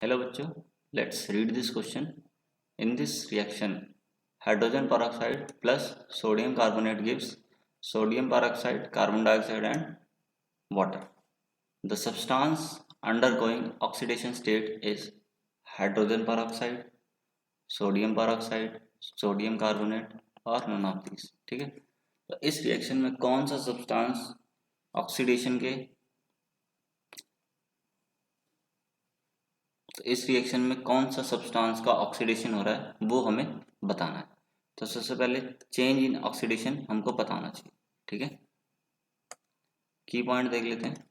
Hello bachcho, let's read this question. In this reaction, hydrogen peroxide plus sodium carbonate gives sodium peroxide, carbon dioxide and water. The substance undergoing oxidation state is hydrogen peroxide, sodium peroxide, sodium carbonate और none of these. ठीक है, तो इस reaction में कौन सा substance oxidation के तो इस रिएक्शन में कौन सा सब्सटेंस का ऑक्सीडेशन हो रहा है वो हमें बताना है। तो सबसे पहले चेंज इन ऑक्सीडेशन हमको पता होना चाहिए। ठीक है, की पॉइंट देख लेते हैं।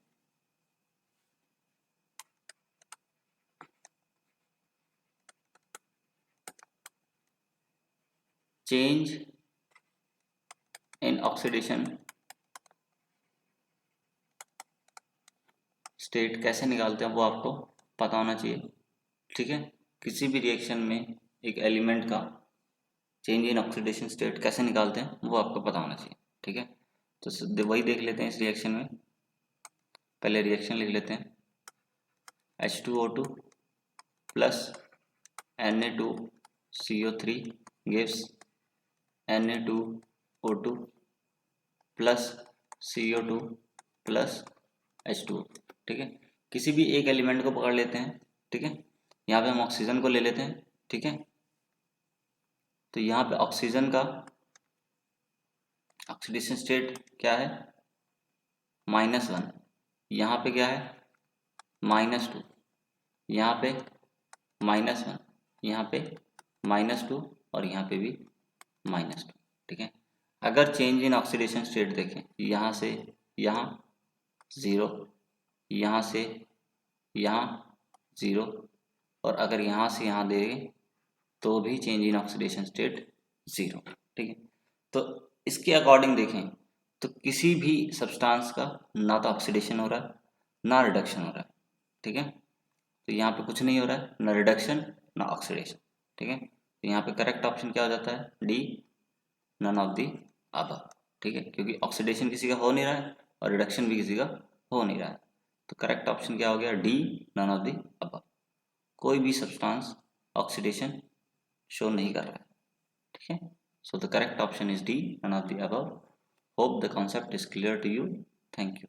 चेंज इन ऑक्सीडेशन स्टेट कैसे निकालते हैं वो आपको पता होना चाहिए। ठीक है, किसी भी रिएक्शन में एक एलिमेंट का चेंज इन ऑक्सीडेशन स्टेट कैसे निकालते हैं वो आपको पता होना चाहिए। ठीक है, तो वही देख लेते हैं इस रिएक्शन में। पहले रिएक्शन लिख लेते हैं। H2O2 plus Na2CO3 gives Na2O2 plus CO2 plus H2O। ठीक है, किसी भी एक एलिमेंट को पकड़ लेते हैं। ठीक है, यहाँ पे हम ऑक्सीजन को ले लेते हैं। ठीक है, तो यहाँ पे ऑक्सीजन का ऑक्सीडेशन स्टेट क्या है, -1। यहाँ पे क्या है, -2। यहाँ पे -1, यहाँ पे -2 और यहाँ पे भी -2। ठीक है, अगर चेंज इन ऑक्सीडेशन स्टेट देखें, यहाँ से यहाँ 0, यहाँ से यहाँ 0 और अगर यहाँ से यहाँ देखें तो भी चेंज इन ऑक्सीडेशन स्टेट 0। ठीक है, तो इसके अकॉर्डिंग देखें तो किसी भी सब्सटेंस का ना तो ऑक्सीडेशन हो रहा है ना रिडक्शन हो रहा है। ठीक है, तो यहाँ पे कुछ नहीं हो रहा है, ना रिडक्शन ना ऑक्सीडेशन। ठीक है, तो यहाँ पे करेक्ट ऑप्शन क्या हो जाता है, D, none of the above. ठीक है, क्योंकि ऑक्सीडेशन किसी का हो नहीं रहा है और रिडक्शन भी किसी का हो नहीं रहा है, तो करेक्ट ऑप्शन क्या हो गया, D, none of the above. कोई भी सब्सटेंस ऑक्सीडेशन शो नहीं कर रहा है। ठीक है, so the correct option is D, none of the above. Hope the concept is clear to you. Thank you.